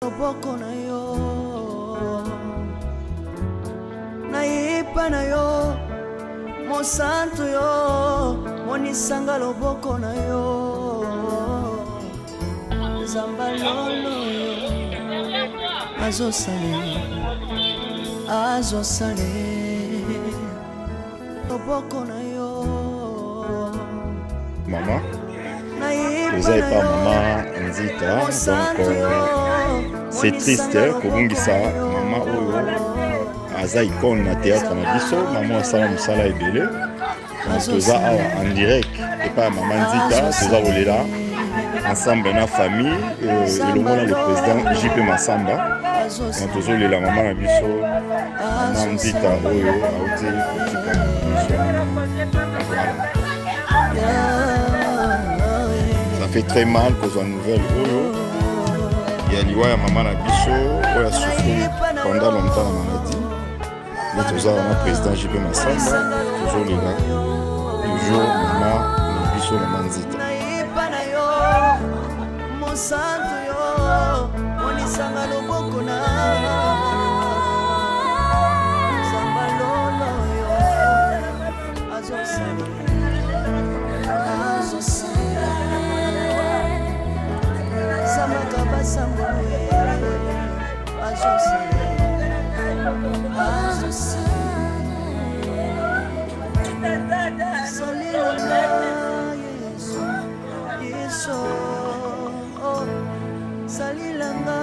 Loboko na yo naipa na yo mosantu yo monisanga loboko na yo zamba lolo yo azo sale loboko na yo maman vous avez pas maman Nzita donc c'est triste kobungisa maman oyo aza icône na théâtre na biso maman asala mosala ebele toza awa en direct epa maman Nzita toza kolela ensemble na famille elongo na le président JP Massamba tozolela maman na biso maman Nzita oyo auti kotika biso. Ça fait très mal kozwa nouvelle oyo ya liwa ya maman na biso oyo asouffri pendant longtemps na maladie mais toza wana président JP Massamba tozolela toujours maman na biso maman Nzita. Mosantu yo monisanga loboko na zamba lolo yo azo sale zamba kaba samba azo sale salila Yesu salilanga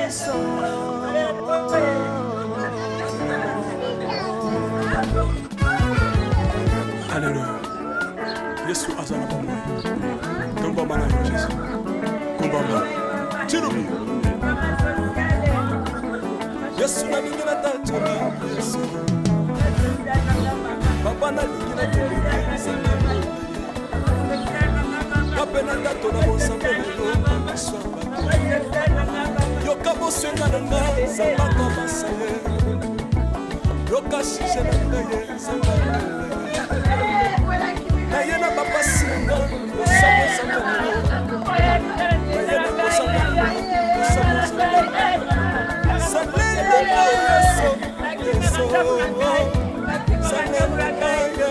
Yesu Alléluia. Yesu azana bomwe. Tomba mana Yesu. Komba mana. Tiro. Yesu na lingina tachana Yesu. Papa na lingina tachana. Kapena tato na mosamba lelo. Yoka bosenga nanga sabaka basale. Yoka shisha nanga ye sabaka. Na yena papa singa osama samba. Na yena osama samba. Yesu Yesu. Salena Yesu.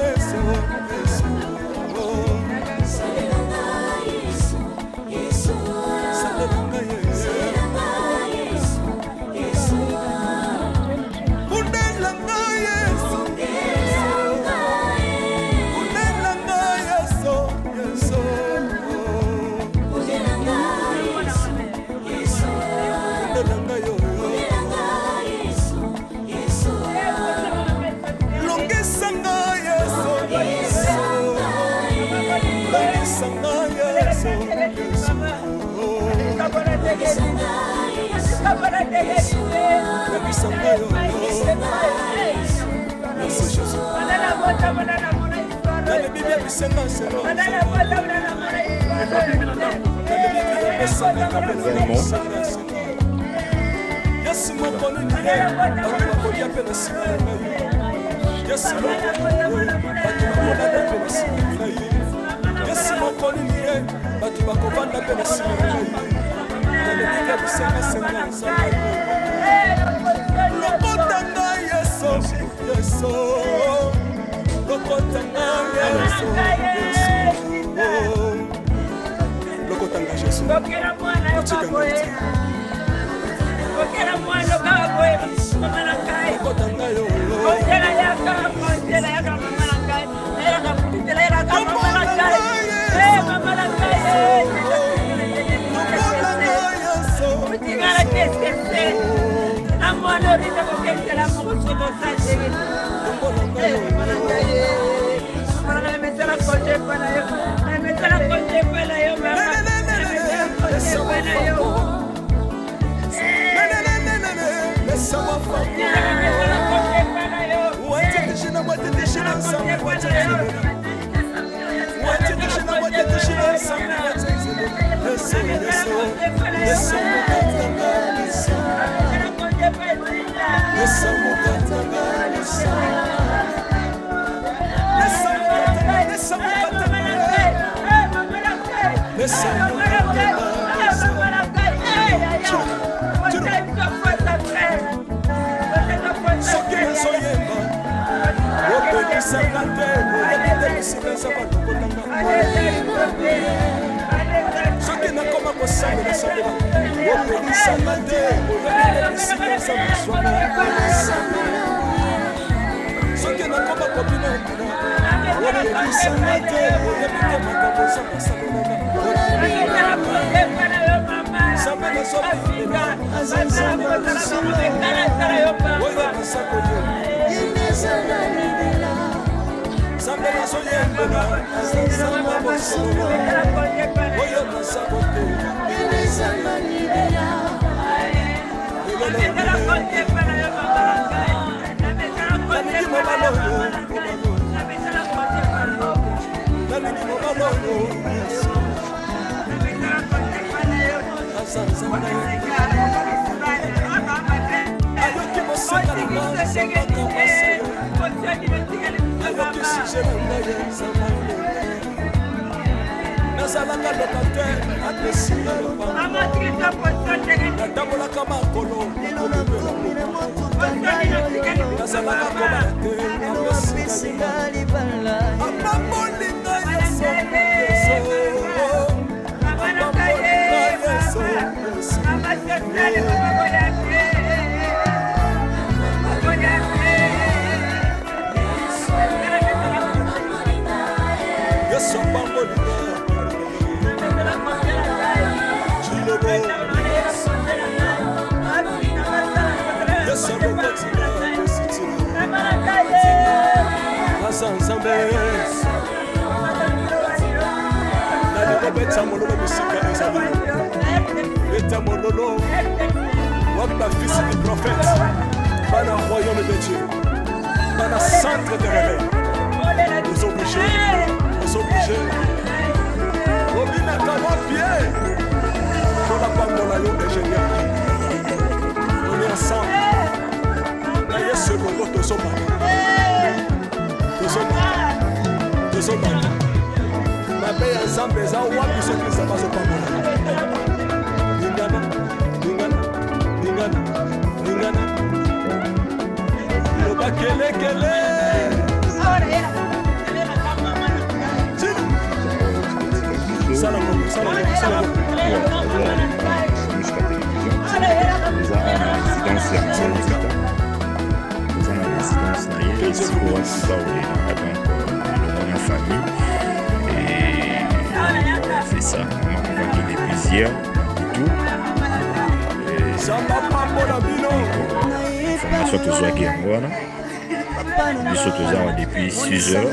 Depuis 6 heures.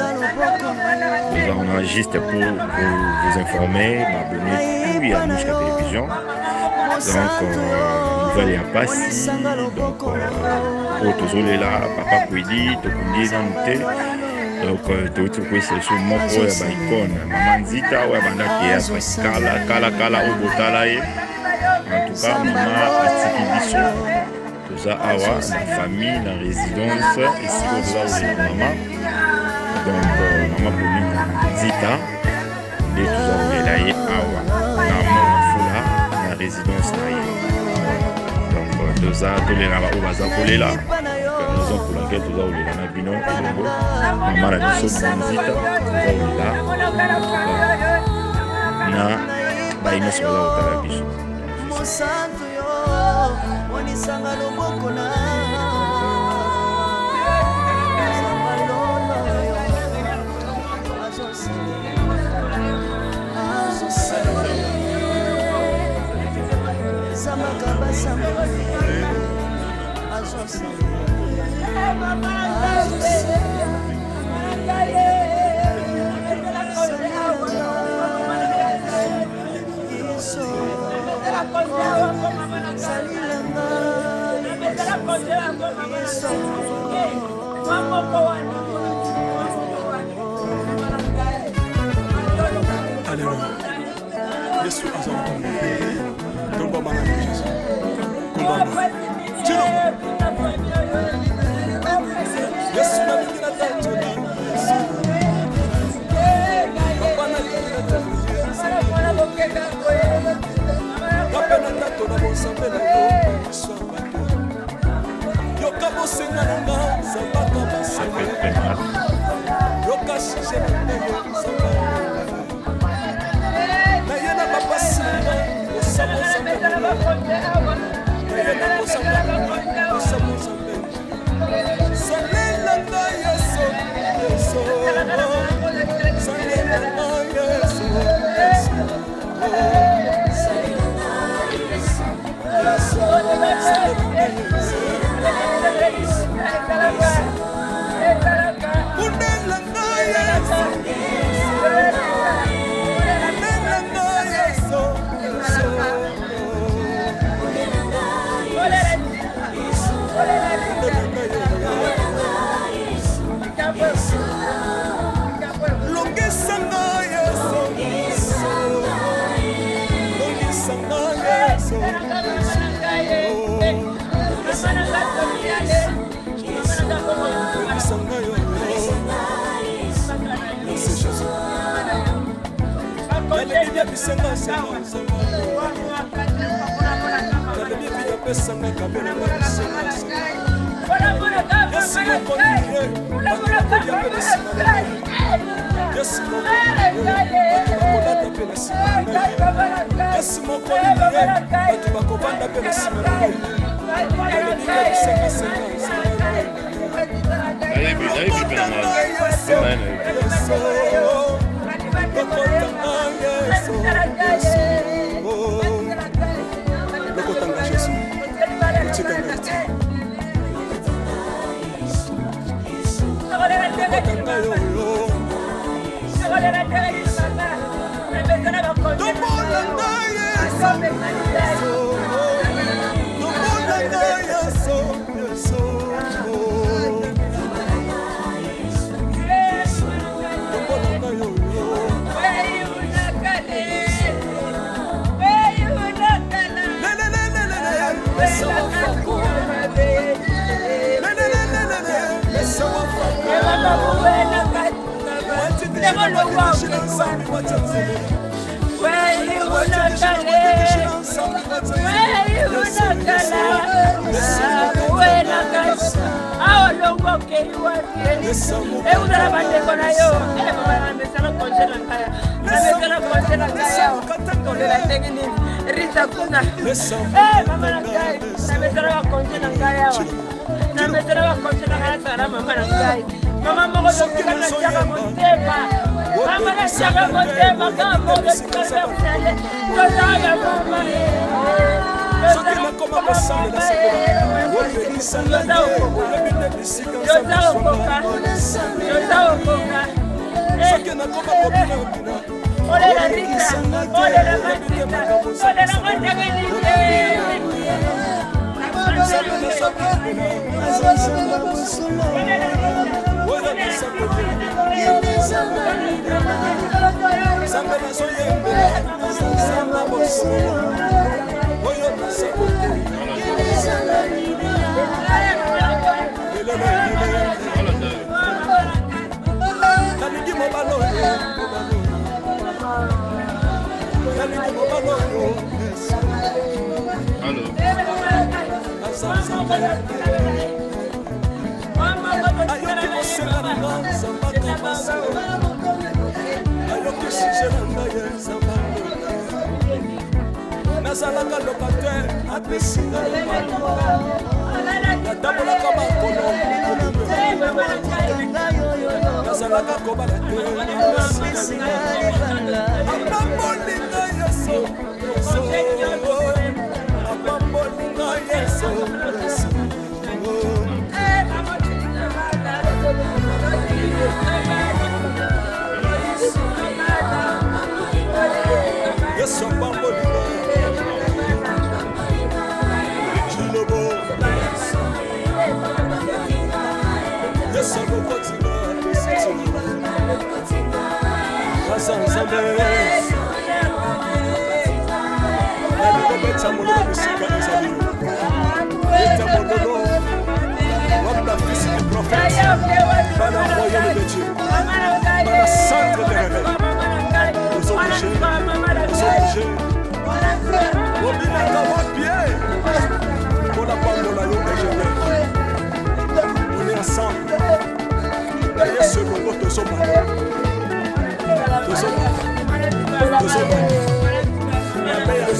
On enregistre pour vous informer, m'abonner puis à Mouchka Télévision. Donc, nouvelle ya pasi. Donc, autozole là, papa Kwedi, tokundi nanute. Donc, tout quoi c'est sur mon pro ya ba icône. Maman Nzita ouais banda ki ya kala obotala ye. En tout cas, maman atiki biso. Toza awa na famille, na résidence ici au maman. Donc, maman Pauline Nzita, les tous là awa na Fula, na résidence là. Donc, toza tolera ba obaza kolela. Raison pour laquelle toza olela na bino elongo. Maman la biso Nzita, toza olela na ba ino sola otala biso. Mosantu yo, monisanga loboko na Alléluia. Yesu azamtomba. Tomba mana Jésus. Komba. Tino. Yesu na bikira tatuna. Papa na bikira tatuna. Papa na tatuna bonsambe na yo. Yoka bosenga nanga sabaka basenge. Yoka shije nanga sabaka. Na yena papa singa.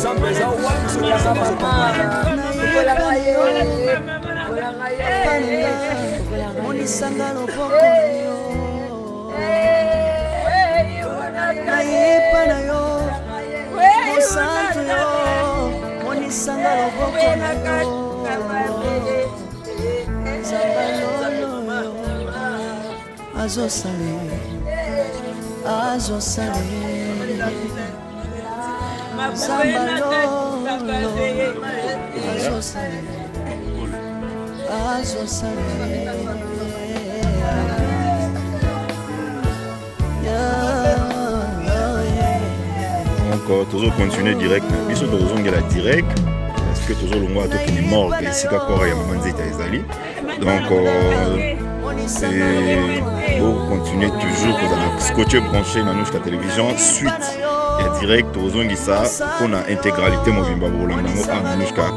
Some monisanga loboko na yo nayepa na yo mosantu yo monisanga loboko na yo azosale donc toujours continuer direct biso tozongela direct parce que toujours longo atokini mort esika kora ya mama nzita ezali donc pour continuer toujours pour scotcher branché dans notre télévision suite et direct tozongisa pour la intégralité mobimba bolanda ngo à notre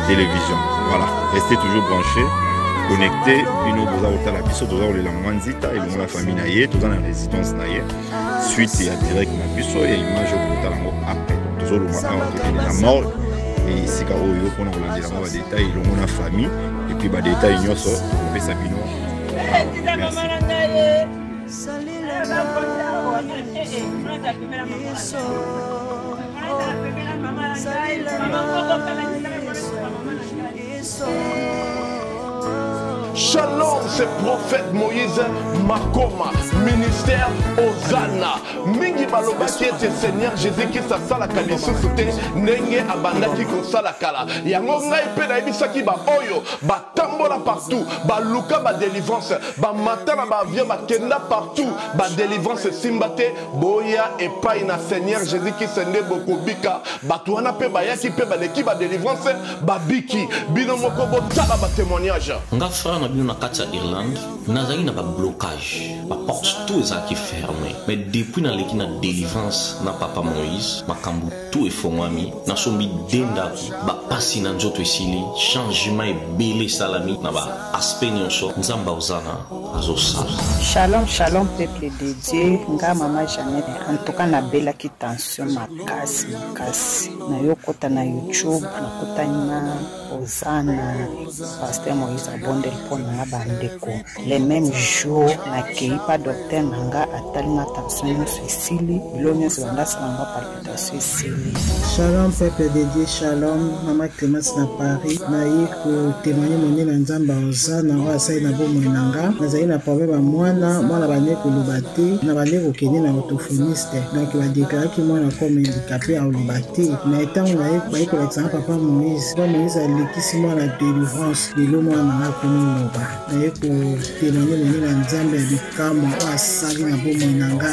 télévision. Voilà, restez toujours branchés, connectés, bino boza otala biso toza olela mama nzita et la famille na ye toza na résidence na ye suite et direct na biso et image otala ngo après toujours le moment la mort et ici ka oyo pour na olanda ngo ba détails longo na famille et puis ba détails nyonso on pesa bino. Shalom, c'est prophète Moïse Makoma, ministère Ozana. Mingi balobaki ete Seigneur Jésus qui sasala kalisu sute nenge abandaki kosala kala. Yango ngai pe na ebisaki ba oyo ba tambola partout, ba luka ba délivrance, ba matana ba avion ba kenda partout, ba délivrance simbate boya et pas na Seigneur Jésus qui sende bokobika. Batuana pe ba yaki pe ba leki ba délivrance ba biki bino moko botala ba témoignage. Na bino na kati ya Irlande nazali na ba blocage ba porte tout ezaki fermé mais depuis na leki na délivrance na papa Moïse makambu tout efongwami na sombi dendaki ba pasi na nzoto esili changement ebele salami na ba aspect nyonso nzamba ozana azosala. Shalom shalom peuple de Dieu nga mama Jeannette en tout cas na belaki tension makasi na yo kota na YouTube na kota na Ozana pasteur Moïse abondel pona bandeko les mêmes jours na keipa docteur nanga atalinga tension sisili bilonyo zanda sanga palpitation sisili. Shalom peuple de Dieu, shalom mama Clémence na Paris na yiko témoigner moni na nzamba Ozana wa sai na bomo nanga nazali na problème mwana bane kolobate na bane kokeni na orthophoniste donc ba déclarer ki mwana comme handicapé à olobate na etango na yiko ba exemple papa Moïse alekisi mwana délivrance de l'homme na konoloba na yiko témoigner moni na nzamba ya bikamo wa sali na bomo nanga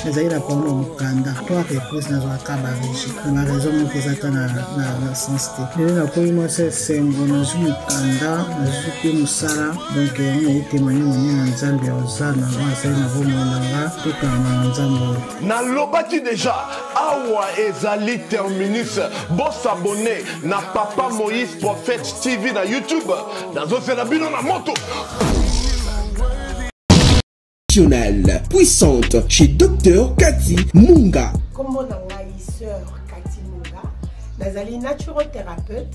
nazali na problème mukanda toi réponse na zaka ba régie na raison mo kozata na sens te na ko mo se sengo na mukanda na zuki musala donc on a témoigné na nzambe Ozana wa sai na bomo nanga tuka na nzambe na lobaki déjà awa ezali terminus bon s'abonner na papa Moïse prophète TV na YouTube dans la bino na moto puissante chez Dr Cathy Munga. Comment on a sœur Cathy Munga, nazali naturothérapeute,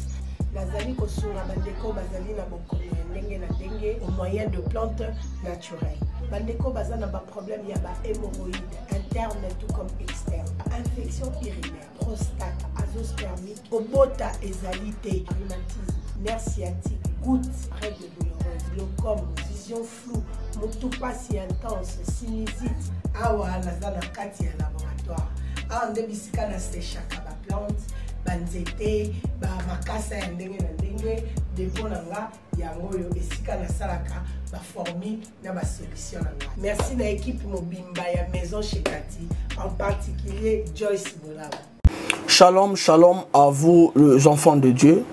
nazali kosura bandeko bazali na bokomi ndenge na ndenge au moyen de plantes naturelles. Bandeko bazana ba problème ya ba hémorroïdes interne tout comme externe, infection urinaire, prostate, azoospermie, obota ezalité, rhumatisme, nerf sciatique, gouttes, règles douloureuses, glaucome, vision floue, motupa si intense, sinusite. Awa nazana kati ya laboratoire. Awa nde bisika na séchaka ba plante, banzete, ba makasa ya ndenge na ndenge, depo nanga yango yo esika na salaka ba formi na ba solution nanga. Merci na équipe mobimba ya maison chez Cathy, en particulier Joyce Bolaba. Shalom, shalom à vous les enfants de Dieu.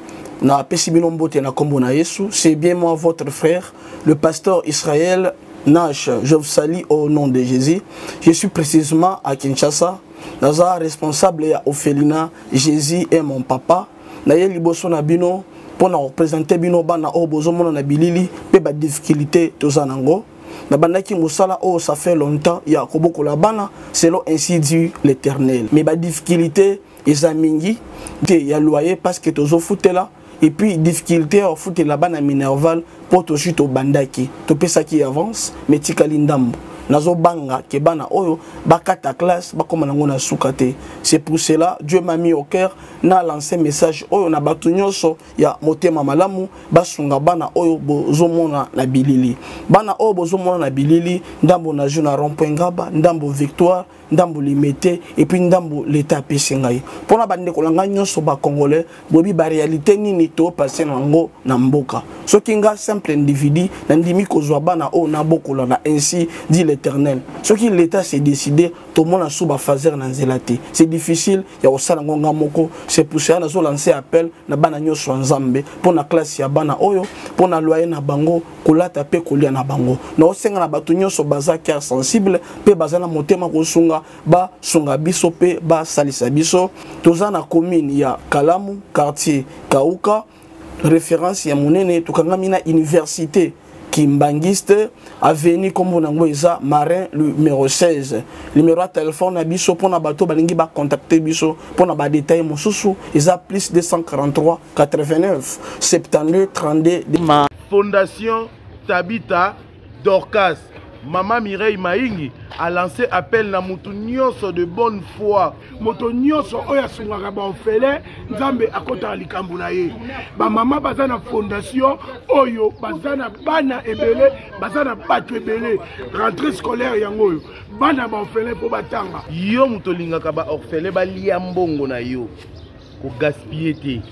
Na Pesibinombote na Kombo na Yesu, c'est bien moi votre frère, le pasteur Israël Nash. Je vous salue au nom de Jésus. Je suis précisément à Kinshasa. Naza responsable ya Ophelina, Jésus est mon papa. Na ye liboso na bino pour na représenter bino bana o bozomo na bilili pe ba difficulté tozanango. Na bandaki musala o ça fait longtemps ya koboko la bana selon ainsi dit l'Éternel. Mais ba difficulté eza mingi te ya loyer parce que tozo futela et puis difficulté au futela bana minerval pour to chute au bandaki to pesa qui avance mais tikali ndambo nazo banga ke bana oyo bakata classe bakoma nango na sukate. C'est pour cela Dieu m'a mis au cœur na lancé message oyo na batu nyonso ya motema malamu basunga bana oyo bozomona na bilili bana oyo bozomona na bilili ndambo na juna rond-point Ngaba ndambo Victoire ndambo Limete et puis ndambo l'état pesingai pona bande kolanga nyonso ba congolais bobi ba réalité nini to passer nango na mboka soki nga simple individu na ndimi kozwa bana oyo na bokola na ainsi dit l'Éternel. Ce qui l'État s'est décidé, tout le monde a sous fazer na nzelate. C'est difficile, il y a aussi ngonga moko. C'est pour ça que nous lancé appel na bana nyoso nzambe pour na classe ya bana oyo, pour na loyer na bango, kolata pe kolia na bango. Na osenga na batu nyoso baza cœur sensible, pe baza na motema ko sunga ba sunga biso pe ba salisa biso. Toza na commune ya Kalamu, quartier Kauka, référence ya monene tukanga mina université Kimbangiste, avenue comme on a Marin, le numéro 16. Le numéro de téléphone à Bisso pour na bateau, balingi ba contacter Bisso pour na ba détail mon sousou. Ils a plus 243 89 72 32. Fondation Tabita Dorcas. Maman Mireille Maingi a lancé appel na mutu nyonso de bonne foi. Moto nyonso oya sungaka ba ofele nzambe akota likambu na ye. Ba mama bazana fondation oyo bazana bana ebele bazana batu ebele rentrée scolaire yango yo. Bana ba ofele po batanga. Yo muto lingaka ba orphelin ba lia mbongo na yo. Ko gaspiller te.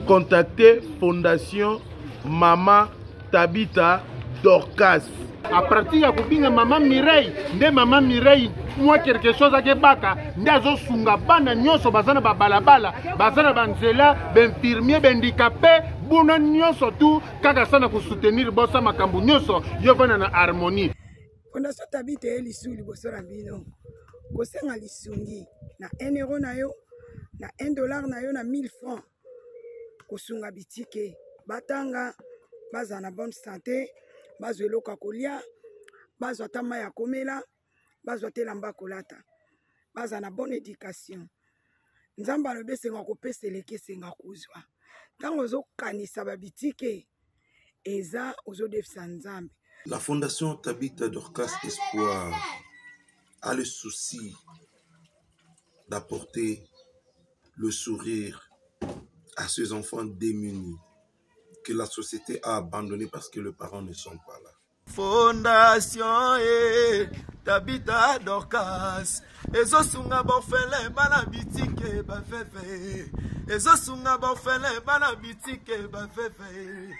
Contactez Fondation Mama Tabita Dorcas. À partir ya kubinga Maman Mireille, nde Maman Mireille moi quelque chose ake baka ndazo sunga bana nyonso bazana ba balabala, bazana banzela, benfirmier, bendicapé, buna nyonso tu kaka sana ko soutenir bossa makambu nyonso yo vana na harmonie. Fondation Tabita elisuli bosora bino. Kosenga lisungi na 1 euro na yo, na 1 dollar na yo na 1000 francs. Kosunga bitike, batanga bazana bonne santé. Bazwe loka kolia, bazwa tama ya komela, bazwa telamba kolata, bazwa na bonne éducation. Nzamba lobe senga kopese leke senga kuzwa. Tango zo kanisa babitike, eza ozo defisa nzambe. La Fondation Tabita Dorcas Espoir a le souci d'apporter le sourire à ces enfants démunis que la société a abandonné parce que les parents ne sont pas là. Fondation Tabita Dorcas ezo sunga bofele bana bitike ba fefe ezo sunga bofele bana bitike ba fefe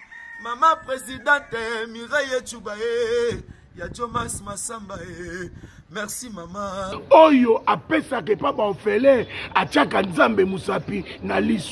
Mama présidente Mireille Chubaye ya Jomas Masamba merci maman Oyo apesa ke papa ofele achaka nzambe musapi na lisu